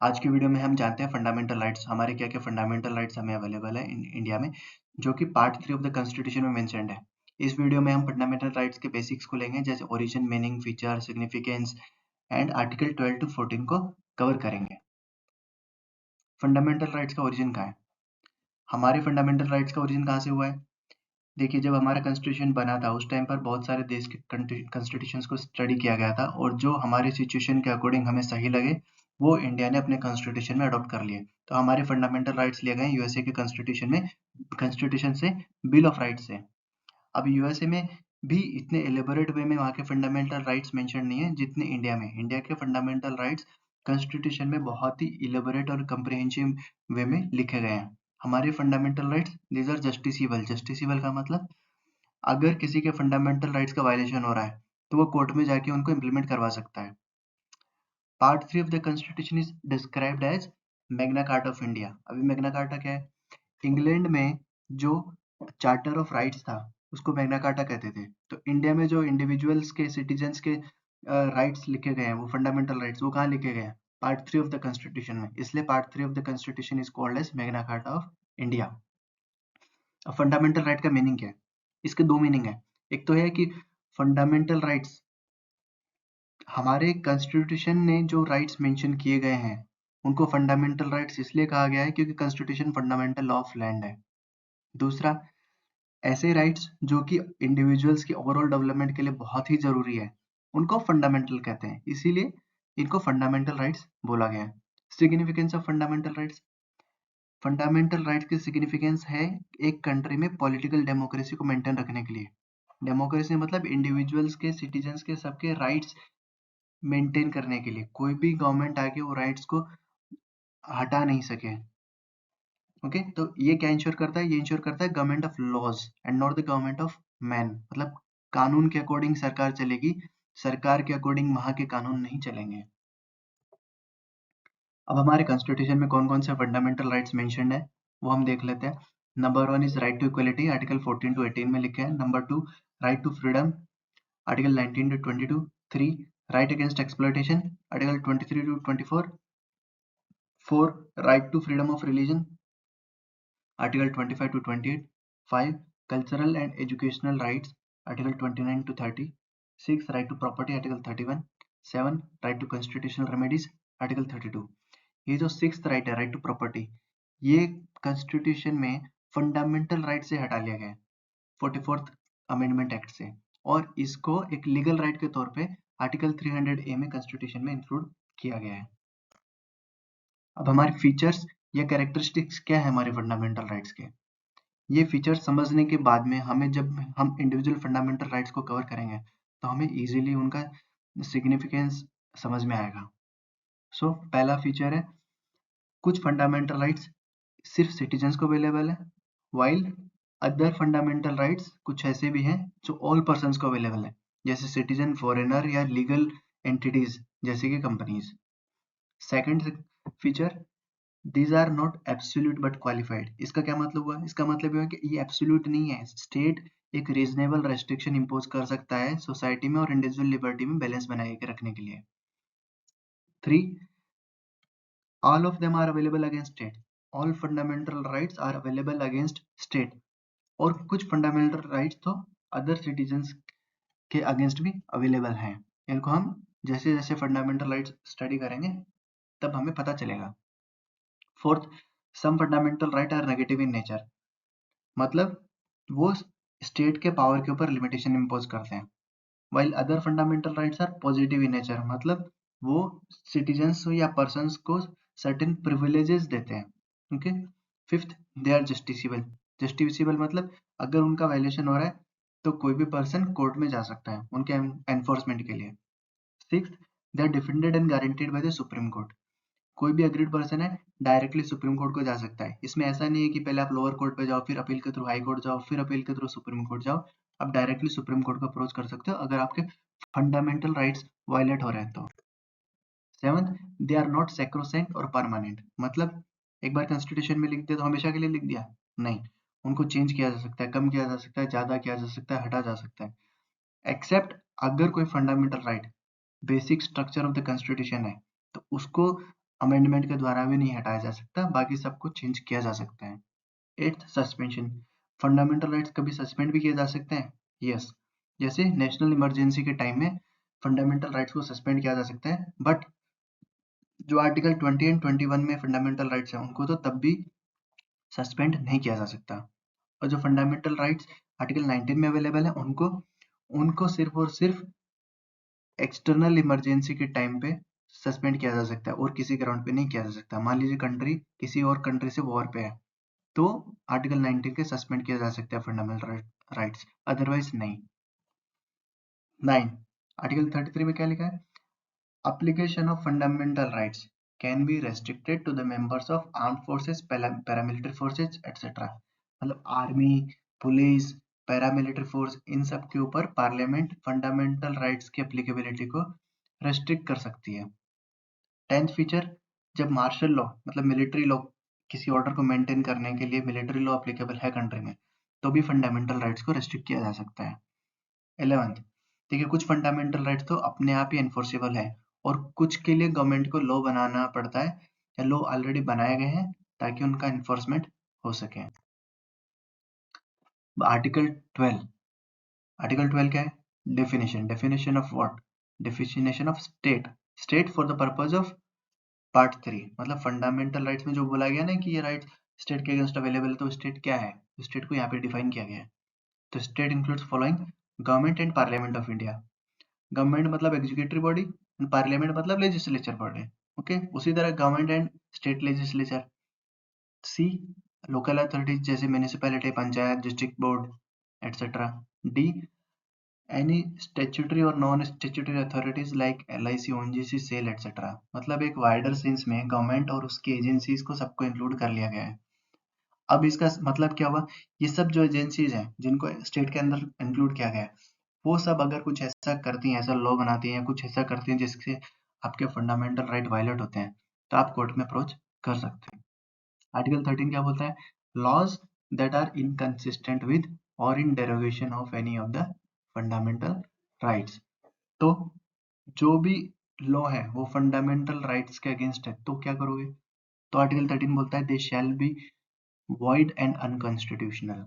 आज की वीडियो में हम जानते हैं फंडामेंटल राइट्स, हमारे क्या-क्या फंडामेंटल राइट्स हमें अवेलेबल है इंडिया में, जो कि पार्ट 3 ऑफ द कॉन्स्टिट्यूशन में मेंशन्ड है। इस वीडियो में हम फंडामेंटल राइट्स के बेसिक्स को लेंगे, जैसे origin, meaning, feature, significance and article 12 to 14 को कवर करेंगे। फंडामेंटल राइट्स का ओरिजिन कहाँ है? हमारे फंडामेंटल राइट्स का ओरिजिन कहाँ से हुआ है? देखिए, जब हमारा कॉन्स्टिट्यूशन बना था उस टाइम पर बहुत सारे देश के कॉन्स्टिट्यूशंस को स्टडी किया गया था और जो हमारे सिचुएशन के अकॉर्डिंग हमें सही लगे वो इंडिया ने अपने कॉन्स्टिट्यूशन में अडॉप्ट कर लिए। तो हमारे फंडामेंटल राइट्स लिए गए यूएसए के कॉन्स्टिट्यूशन से, बिल ऑफ राइट्स से। अब यूएसए में भी इतने एलेबोरेट वे में वहाँ के फंडामेंटल राइट्स मेंशन नहीं है जितने इंडिया में। इंडिया के फंडामेंटल राइट्स कॉन्स्टिट्यूशन में बहुत ही इलेबोरेट और कम्प्रिहेंसिव वे में लिखे गए हैं। हमारे fundamental rights these are justiciable. जस्टिसिबल का मतलब अगर किसी के फंडामेंटल राइट्स का वायलेशन हो रहा है तो वो कोर्ट में जाके उनको इम्प्लीमेंट करवा सकता है। Part 3 of the constitution is described as Magna Carta of India. अभी मैग्ना कार्टा क्या है? इंग्लैंड में जो चार्टर ऑफ राइट्स था उसको मैग्ना कार्टा कहते थे। तो इंडिया में जो इंडिविजुअल्स के सिटीजन्स के राइट्स लिखे गए हैं, वो फंडामेंटल राइट्स, वो कहाँ लिखे गए हैं? पार्ट 3 ऑफ द कॉन्स्टिट्यूशन में। इसलिए part 3 of the constitution is called as Magna Carta of India. अब फंडामेंटल राइट का मीनिंग क्या है? इसके दो मीनिंग है। एक तो है कि फंडामेंटल राइट्स, हमारे कॉन्स्टिट्यूशन ने जो राइट्स मेंशन किए गए हैं उनको फंडामेंटल राइट्स इसलिए कहा गया है क्योंकि constitution fundamental law of land है। दूसरा, ऐसे राइट्स जो कि इंडिविजुअल्स की ओवरऑल डेवलपमेंट के लिए बहुत ही जरूरी है उनको फंडामेंटल कहते हैं, इसीलिए इनको फंडामेंटल राइट्स बोला गया है। Significance of fundamental rights, fundamental rights की सिग्निफिकेंस है एक कंट्री में पॉलिटिकल डेमोक्रेसी को मेंटेन रखने के लिए। डेमोक्रेसी मतलब इंडिविजुअल्स के, सिटीजन्स के, सबके राइट्स मेंटेन करने के लिए। कोई भी गवर्नमेंट आके वो राइट्स को हटा नहीं सके। ओके, तो ये क्या इंश्योर करता है? ये इंश्योर करता है government of laws and not the government of man. मतलब कानून के अकॉर्डिंग सरकार चलेगी, सरकार के अकॉर्डिंग वहां के कानून नहीं चलेंगे। अब हमारे कॉन्स्टिट्यूशन में कौन कौन से फंडामेंटल राइट्स मेंशन्ड है वो हम देख लेते हैं। Number 1 is right to equality, article 14 to 18 में लिखे हैं। Number 2, right to freedom, article 19 to 22। 3, right against exploitation, article 23 to 24। 4, right to freedom of religion, article 25 to 28। 5, cultural and educational rights, article 29 to 30। 6, right to property, article 31। 7, right to constitutional remedies, article 32। ये जो sixth right है, right to property, ये constitution में fundamental right से हटा लिया गया है 44th अमेंडमेंट एक्ट से, और इसको एक लीगल राइट के तौर पे आर्टिकल 300A में कॉन्स्टिट्यूशन में इंक्लूड किया गया है। अब हमारे फीचर्स या कैरेक्टरिस्टिक्स क्या है हमारे फंडामेंटल राइट्स के, ये फीचर्स समझने के बाद में हमें, जब हम इंडिविजुअल फंडामेंटल राइट्स को कवर करेंगे तो हमें इजीली उनका सिग्निफिकेंस समझ में आएगा। सो पहला फीचर है, कुछ फंडामेंटल राइट्स सिर्फ सिटीजन्स को अवेलेबल है, वाइल अदर फंडामेंटल राइट्स कुछ ऐसे भी हैं जो ऑल पर्सन्स को अवेलेबल है, जैसे सिटीजन, फॉरेनर या लीगल एंटिटीज जैसे कि companies. Second feature, these are not absolute but qualified. इसका क्या मतलब हुआ? इसका मतलब हुआ कि ये एब्सोल्यूट नहीं है। स्टेट एक रीजनेबल रेस्ट्रिक्शन इम्पोज कर सकता है सोसाइटी में और इंडिविजुअल लिबर्टी में बैलेंस बनाए के रखने के लिए। 3, all of them are available against state, all fundamental rights are available against state। और कुछ फंडामेंटल राइट्स तो अदर सिटीजन्स के अगेंस्ट भी अवेलेबल हैं। इनको हम जैसे जैसे फंडामेंटल राइट्स स्टडी करेंगे तब हमें पता चलेगा। Fourth, some fundamental right are negative in nature, मतलब वो स्टेट के पावर के ऊपर लिमिटेशन इम्पोज करते हैं, while other fundamental rights are positive in nature, मतलब वो सिटीजन्स या पर्सन्स को सर्टेन प्रिविलेजेस देते हैं। Okay. Fifth, they are justiciable. Justiciable मतलब अगर उनका वायलेशन हो रहा है तो कोई भी पर्सन कोर्ट में जा सकता है उनके एनफोर्समेंट के लिए। Sixth, they are defended and guaranteed by the Supreme Court. कोई भी अग्रीड पर्सन है डायरेक्टली सुप्रीम कोर्ट को जा सकता है। इसमें ऐसा नहीं है कि पहले आप लोअर कोर्ट पे जाओ, फिर अपील के थ्रू हाई कोर्ट जाओ, फिर अपील के थ्रू सुप्रीम कोर्ट जाओ। आप डायरेक्टली सुप्रीम कोर्ट को अप्रोच कर सकते हो अगर आपके फंडामेंटल राइट्स वायलेट हो रहे हैं तो। Seventh, they are not sacrosanct और परमानेंट, मतलब एक बार कॉन्स्टिट्यूशन में लिख दिया तो हमेशा के लिए लिख दिया नहीं, उनको चेंज किया जा सकता है, कम किया जा सकता है, ज्यादा किया जा सकता है, हटा जा सकता है। एक्सेप्ट अगर कोई fundamental right basic structure of the constitution है तो उसको अमेंडमेंट के द्वारा भी नहीं हटाया जा सकता, बाकी सब कुछ चेंज किया जा सकता है। 8th सस्पेंशन, फंडामेंटल राइट्स कभी सस्पेंड भी किए जा सकते हैं, यस। जैसे नेशनल इमरजेंसी के टाइम में फंडामेंटल राइट्स को सस्पेंड किया जा सकता है, बट जो आर्टिकल 20 एंड 21 में फंडामेंटल राइट्स हैं उनको तो तब भी सस्पेंड नहीं किया जा सकता। और जो फंडामेंटल राइट्स आर्टिकल 19 में अवेलेबल है उनको उनको सिर्फ और सिर्फ एक्सटर्नल इमरजेंसी के टाइम पे सस्पेंड किया जा सकता है और किसी ग्राउंड पे नहीं किया जा सकता। मान लीजिए कंट्री किसी और कंट्री से वॉर पे है तो आर्टिकल 19 के सस्पेंड किया जा सकता है फंडामेंटल राइट्स, अदरवाइज नहीं। 9 आर्टिकल 33 में क्या लिखा है? Application of fundamental rights can be restricted to the members of armed forces, paramilitary forces, etc. मतलब आर्मी, पुलिस, पैरामिलिट्री फोर्स, इन सब के ऊपर पार्लियामेंट फंडामेंटल राइट्स की एप्लीकेबिलिटी को रेस्ट्रिक्ट कर सकती है। 10th फीचर, जब मार्शल लॉ मतलब मिलिट्री लॉ किसी ऑर्डर को मेंटेन करने के लिए मिलिट्री लॉ एप्लीकेबल है कंट्री में तो भी फंडामेंटल राइट्स को रेस्ट्रिक्ट किया जा सकता है। 11th, देखिए कुछ फंडामेंटल राइट्स तो अपने आप ही एनफोर्सेबल है और कुछ के लिए गवर्नमेंट को लॉ बनाना पड़ता है या लॉ ऑलरेडी बनाए गए हैं ताकि उनका एनफोर्समेंट हो सके। आर्टिकल 12, आर्टिकल 12 क्या है? Definition, definition of what? Definition of state, state for the purpose of part 3, मतलब फंडामेंटल राइट्स में जो बोला गया ना कि ये राइट्स स्टेट के अगेंस्ट अवेलेबल है तो स्टेट क्या है, स्टेट को यहाँ पे डिफाइन किया गया है। तो state includes following: government and parliament of India, government मतलब एग्जीक्यूटिव बॉडी एंड पार्लियामेंट मतलब लेजिस्लेचर बॉडी, ओके। उसी तरह government and state legislature. C, local authorities जैसे municipality, panchayat, district board etcetera. D, any statutory और non statutory authorities like LIC, ONGC, SAIL etcetera, मतलब एक wider sense में government और उसकी एजेंसीज को सबको इंक्लूड कर लिया गया है। अब इसका मतलब क्या हुआ? ये सब जो एजेंसीज हैं जिनको स्टेट के अंदर इंक्लूड किया गया है वो सब अगर कुछ ऐसा करती हैं, ऐसा लॉ बनाती हैं, कुछ ऐसा करती हैं जिससे आपके फंडामेंटल राइट वायलेट होते हैं तो आप कोर्ट में अप्रोच कर सकते हैं। आर्टिकल 13 क्या बोलता है? Laws that are inconsistent with और in derogation of any of the fundamental rights. तो जो भी लॉ है वो फंडामेंटल राइट्स के अगेंस्ट है तो क्या करोगे? तो आर्टिकल 13 बोलता है they shall be void and unconstitutional,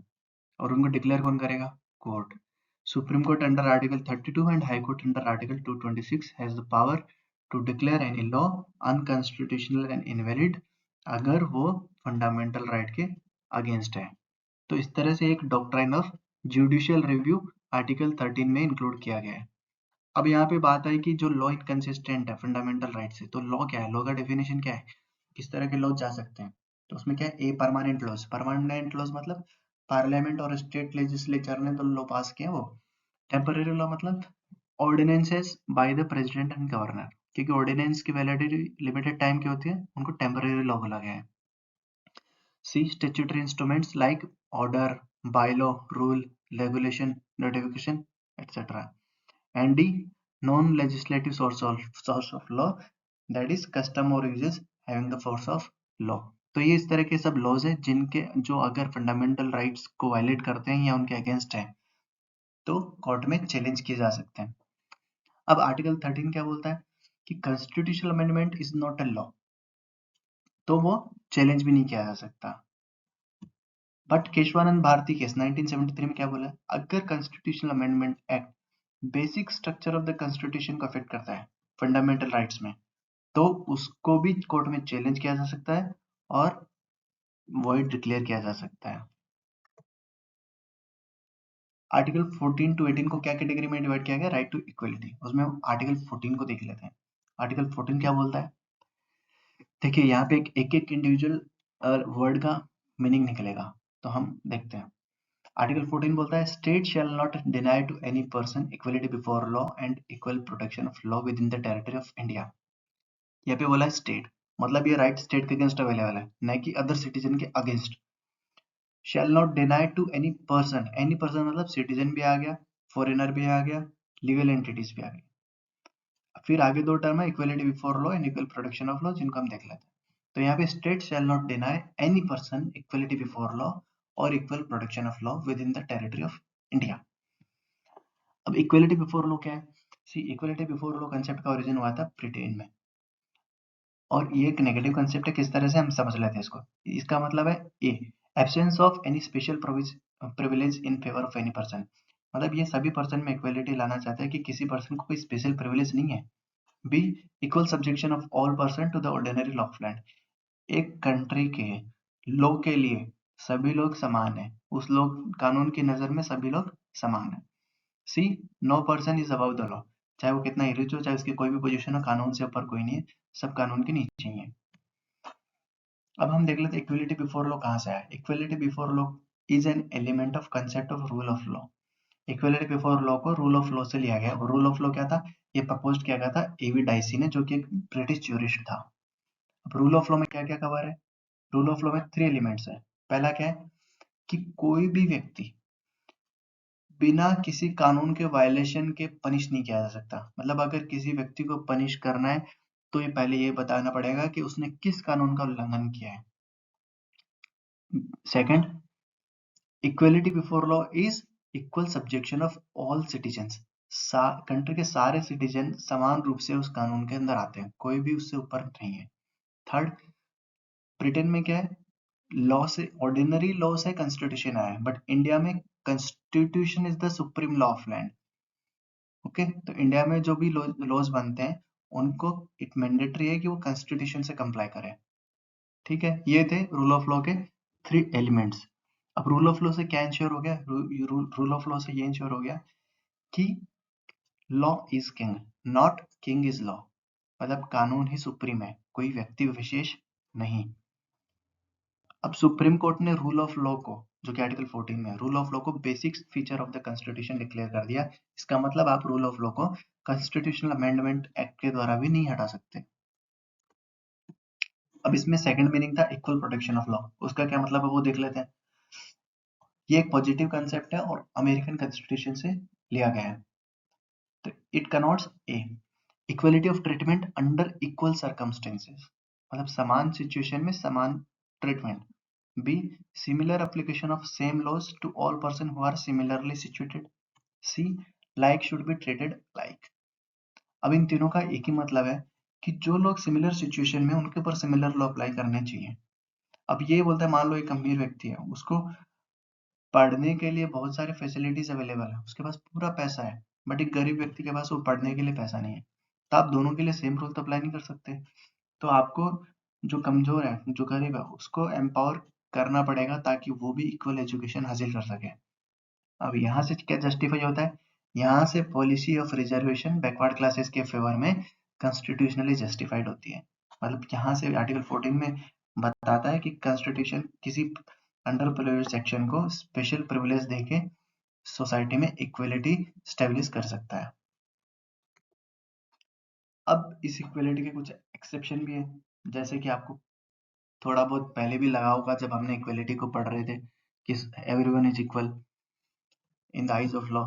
और उनको डिक्लेयर कौन करेगा? Court. Supreme court under article 32 and high court under article 226 has the power to declare any law unconstitutional and invalid अगर वो फंडामेंटल राइट के अगेंस्ट है। तो इस तरह से एक doctrine of judicial review article 13 में इंक्लूड किया गया है। अब यहाँ पे बात आई कि जो लॉ इनकंसिस्टेंट है फंडामेंटल राइट से, तो लॉ क्या है? लॉ का डेफिनेशन क्या है? किस तरह के लॉ जा सकते हैं? तो उसमें क्या है? A, permanent laws. Permanent laws मतलब पार्लियामेंट और स्टेट लेजिस्लेचर ने तो लॉ पास किया वो। टेम्पररी लॉ मतलब ordinances by the president and governor, क्योंकि ऑर्डिनेंस की वैलिडिटी लिमिटेड टाइम की होती है, उनको टेम्पररी लॉ बोला गया है। C, statutory instruments like order, byelaw, rule, regulation, notification etcetera. And D, non-legislative source of law, that is custom or uses having the force of law। तो ये इस तरह के सब लॉज हैं जिनके जो अगर फंडामेंटल राइट्स को वायलेट करते हैं या उनके अगेंस्ट हैं तो कोर्ट में चैलेंज किए जा सकते हैं। अब आर्टिकल 13 क्या बोलता है कि constitutional amendment is not a law, तो वो चैलेंज भी नहीं किया जा सकता। बट केशवानंद भारती केस 1973 में क्या बोला? अगर constitutional amendment act basic structure of the constitution को अफेक्ट करता है फंडामेंटल राइट्स में तो उसको भी कोर्ट में चैलेंज किया जा सकता है और वॉइड डिक्लेयर किया जा सकता है। आर्टिकल 14 टू 18 को क्या कैटेगरी में डिवाइड किया गया? Right to equality. उसमें आर्टिकल 14 को देख लेते हैं। आर्टिकल 14 क्या बोलता है? देखिए यहाँ पे एक इंडिविजुअल वर्ड का मीनिंग निकलेगा तो हम देखते हैं। आर्टिकल 14 बोलता है state shall not deny to any person equality before law and equal protection of law within the territory of India. यहाँ पे बोला है स्टेट, मतलब ये राइट स्टेट के अगेंस्ट अवेलेबल है, न कि अदर सिटीजन के against. Shall not deny to any person, any person मतलब सिटीजन भी आ गया, फॉरेनर भी आ गया, लीगल एंटिटीज भी आ गई। फिर आगे दो टर्म है equality before law and equal protection of law, जिनको हम देख लेते हैं। तो यहाँ पे state shall not deny any person equality before law और equal protection of law within the territory of India. अब इक्वलिटी बिफोर लॉ क्या है? C, equality before law concept का ओरिजिन हुआ था ब्रिटेन में और ये एक नेगेटिव कंसेप्ट है, किस तरह से हम समझ लेते हैं इसको। इसका मतलब है A, absence of any special privilege in favour of any person, मतलब ये सभी पर्सन में इक्वलिटी लाना चाहते हैं कि किसी पर्सन को कोई स्पेशल प्रिविलेज नहीं है। B, equal subjection of all person to the ordinary law of land, एक कंट्री के लॉ के लिए सभी लोग समान है, उस लोग कानून की नजर में सभी लोग समान है। C, no person is above the law, चाहे वो कितना ही रिच हो, चाहे उसकी कोई भी पोजीशन हो, कानून से ऊपर कोई नहीं है, सब कानून के नीचे ही है। अब हम देख लेते हैं इक्वलिटी बिफोर लॉ कहाँ से आया। Equality before law is an element of concept of rule of law. Equality before law को रूल ऑफ लॉ से लिया गया। रूल ऑफ लॉ क्या था, ये प्रपोज किया गया था एवी डाइसी ने, जो कि एक ब्रिटिश ज्यूरिस्ट था। अब रूल ऑफ लॉ में क्या क्या कवर है, रूल ऑफ लॉ में 3 एलिमेंट्स है। पहला क्या है कि कोई भी व्यक्ति बिना किसी कानून के वायलेशन के पनिश नहीं किया जा सकता, मतलब अगर किसी व्यक्ति को पनिश करना है तो ये पहले ये बताना पड़ेगा कि उसने किस कानून का उल्लंघन किया है। Second, equality before law is equal subjection of all citizens, country के सारे सिटीजन समान रूप से उस कानून के अंदर आते हैं, कोई भी उससे ऊपर नहीं है। थर्ड, ब्रिटेन में क्या है, लॉ से ऑर्डिनरी लॉ से कॉन्स्टिट्यूशन आया है, बट इंडिया में constitution is the supreme law of land. Okay, तो इंडिया में जो भी लॉज बनते हैं उनको इट मैंडेटरी है कि वो कॉन्स्टिट्यूशन से कंप्लाई करें। ठीक है, ये थे रूल ऑफ लॉ के 3 एलिमेंट्स। अब रूल ऑफ लॉ से क्या इंश्योर हो गया, रूल ऑफ लॉ से ये इंश्योर हो गया कि law is king, not king is law, मतलब कानून ही सुप्रीम है, कोई व्यक्ति विशेष नहीं। अब सुप्रीम कोर्ट ने रूल ऑफ लॉ को, जो कि आर्टिकल 14 में है, रूल ऑफ लॉ को basic feature of the constitution declare कर दिया। इसका मतलब आप रूल ऑफ लॉ को कॉन्स्टिट्यूशनल अमेंडमेंट एक्ट के द्वारा भी नहीं हटा सकते। अब इसमें सेकंड मीनिंग था इक्वल प्रोटेक्शन ऑफ लॉ, उसका क्या मतलब है वो देख लेते हैं। ये एक पॉजिटिव कंसेप्ट है और अमेरिकन कॉन्स्टिट्यूशन से लिया गया है। तो it connotes A, equality of treatment under equal circumstances, मतलब समान सिचुएशन में समान treatment. B, similar application of same laws to all person who are similarly situated. C, like should be treated like. अब इन तीनों का एक ही मतलब है कि जो लोग सिमिलर सिचुएशन में उनके ऊपर सिमिलर लॉ अप्लाई करने चाहिए। अब ये बोलता है, मान लो एक अमीर व्यक्ति है, उसको पढ़ने के लिए बहुत सारे फैसिलिटीज अवेलेबल है, उसके पास पूरा पैसा है, बट एक गरीब व्यक्ति के पास वो पढ़ने के लिए पैसा नहीं है, तो आप दोनों के लिए सेम रूल तो अप्लाई नहीं कर सकते। तो आपको जो कमजोर है, जो गरीब है, उसको एम्पावर करना पड़ेगा ताकि वो भी इक्वल एजुकेशन हासिल कर सके। अब यहाँ से क्या जस्टिफाई होता है, यहाँ से policy of reservation backward classes के फेवर में कॉन्स्टिट्यूशनली जस्टिफाइड होती है। मतलब यहाँ से आर्टिकल 14 में बताता है कि कॉन्स्टिट्यूशन किसी अंडर प्रिविलेज सेक्शन को स्पेशल प्रिविलेज देके सोसाइटी में इक्वलिटी स्टेब्लिश कर सकता है। अब इस इक्वलिटी के कुछ एक्सेप्शन भी है, जैसे कि आपको थोड़ा बहुत पहले भी लगा होगा जब हमने इक्वलिटी को पढ़ रहे थे कि everyone is equal in the eyes of law.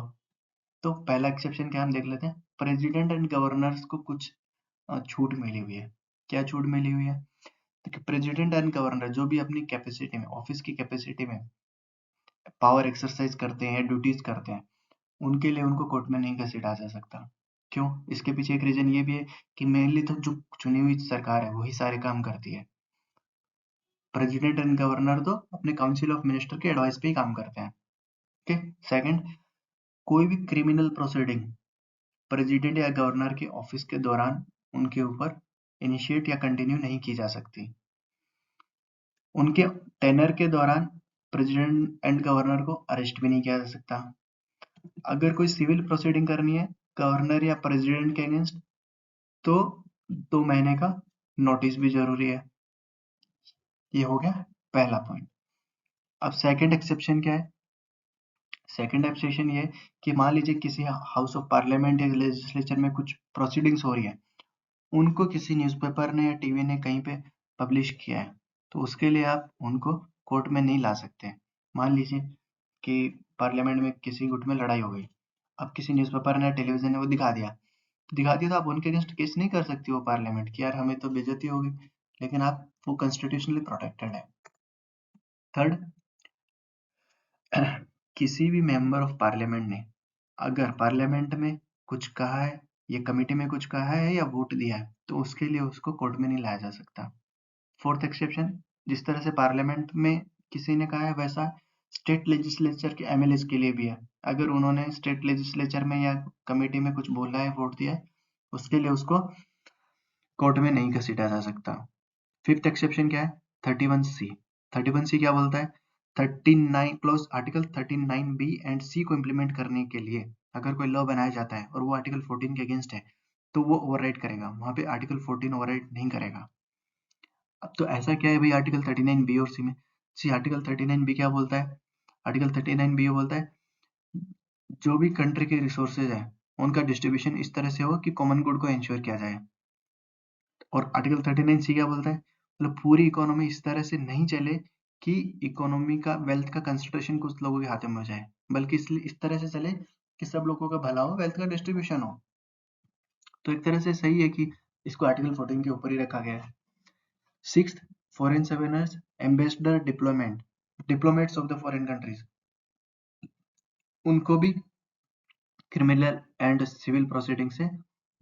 तो पहला एक्सेप्शन क्या हम देख लेते हैं, प्रेसिडेंट एंड गवर्नर्स को कुछ छूट मिली हुई है। क्या छूट मिली हुई है, तो प्रेसिडेंट एंड गवर्नर जो भी अपनी कैपेसिटी में, ऑफिस की कैपेसिटी में पावर एक्सरसाइज करते हैं, ड्यूटीज करते हैं, उनके लिए उनको कोर्ट में नहीं घसीटा जा सकता। क्यों, इसके पीछे एक रीजन ये भी है कि मेनली तो जो चुनी हुई सरकार है वही सारे काम करती है। प्रेसिडेंट एंड गवर्नर तो अपने काउंसिल ऑफ मिनिस्टर के एडवाइस पे ही काम करते हैं। ओके, सेकंड, कोई भी क्रिमिनल प्रोसीडिंग प्रेसिडेंट या गवर्नर के ऑफिस के दौरान उनके ऊपर इनिशिएट या कंटिन्यू नहीं की जा सकती। उनके टेनर के दौरान प्रेसिडेंट एंड गवर्नर को अरेस्ट भी नहीं किया जा सकता। अगर कोई सिविल प्रोसीडिंग करनी है गवर्नर या प्रेसिडेंट के अगेंस्ट, तो 2 महीने का नोटिस भी जरूरी है। ये हो गया पहला पॉइंट। अब सेकंड एक्सेप्शन क्या है, सेकंड एक्सेप्शन ये कि मान लीजिए किसी हाउस ऑफ पार्लियामेंट या लेजिस्लेचर में कुछ प्रोसीडिंग्स हो रही है, उनको किसी न्यूज़पेपर ने या टीवी ने कहीं पे पब्लिश किया है, तो उसके लिए आप उनको कोर्ट में नहीं ला सकते। मान लीजिए कि पार्लियामेंट में किसी गुट में लड़ाई हो गई, अब किसी न्यूज़पेपर ने या टेलीविजन ने वो दिखा दिया तो आप उनके अगेंस्ट केस नहीं कर सकती वो पार्लियामेंट की, यार हमें तो बेइज्जती हो गई, लेकिन आप वो कॉन्स्टिट्यूशनली प्रोटेक्टेड है। थर्ड, किसी भी मेंबर ऑफ पार्लियामेंट ने अगर पार्लियामेंट में कुछ कहा है ये कमिटी में कुछ कहा है या वोट दिया है, तो उसके लिए उसको कोर्ट में नहीं लाया जा सकता। फोर्थ एक्सेप्शन, जिस तरह से पार्लियामेंट में किसी ने कहा है वैसा स्टेट लेजिस्लेचर के एमएलएस के लिए भी है। अगर उन्होंने स्टेट लेजिस्लेचर में या कमेटी में कुछ बोला है, वोट दिया है, उसके लिए उसको कोर्ट में नहीं घसीटा जा सकता। फिफ्थ एक्सेप्शन क्या है? 31C। 31C क्या बोलता है? 39 clause article 39B and C को इम्प्लीमेंट करने के लिए अगर कोई लॉ बनाया जाता है और वो आर्टिकल 14 के अगेंस्ट है, तो वो ओवरराइड करेगा, वहां पे आर्टिकल 14 ओवरराइड नहीं करेगा। अब तो ऐसा क्या है भाई आर्टिकल 39B और C में? सी आर्टिकल 39B क्या बोलता है? आर्टिकल 39B बोलता है जो भी कंट्री के रिसोर्सेज है उनका डिस्ट्रीब्यूशन इस तरह से हो कि कॉमन गुड को इंश्योर किया जाए। और आर्टिकल 39C क्या बोलता है? मतलब पूरी इकोनॉमी इस तरह से नहीं चले कि इकोनॉमी का वेल्थ का कंसंट्रेशन कुछ लोगों के हाथों में हो जाए, बल्कि इसलिए इस तरह से चले कि सब लोगों का भला हो, वेल्थ का डिस्ट्रीब्यूशन हो। तो एक तरह से सही है कि इसको आर्टिकल 14 के ऊपर ही रखा गया है। Sixth, foreign surveyor's, ambassador, diplomats of the foreign countries, उनको भी क्रिमिनल एंड सिविल प्रोसीडिंग से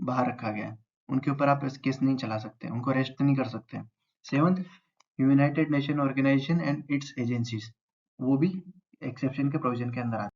बाहर रखा गया है। उनके ऊपर आप केस नहीं चला सकते, उनको अरेस्ट नहीं कर सकते। Seventh, United Nation Organisation and its agencies, वो भी एक्सेप्शन के प्रोविजन के अंदर आते हैं।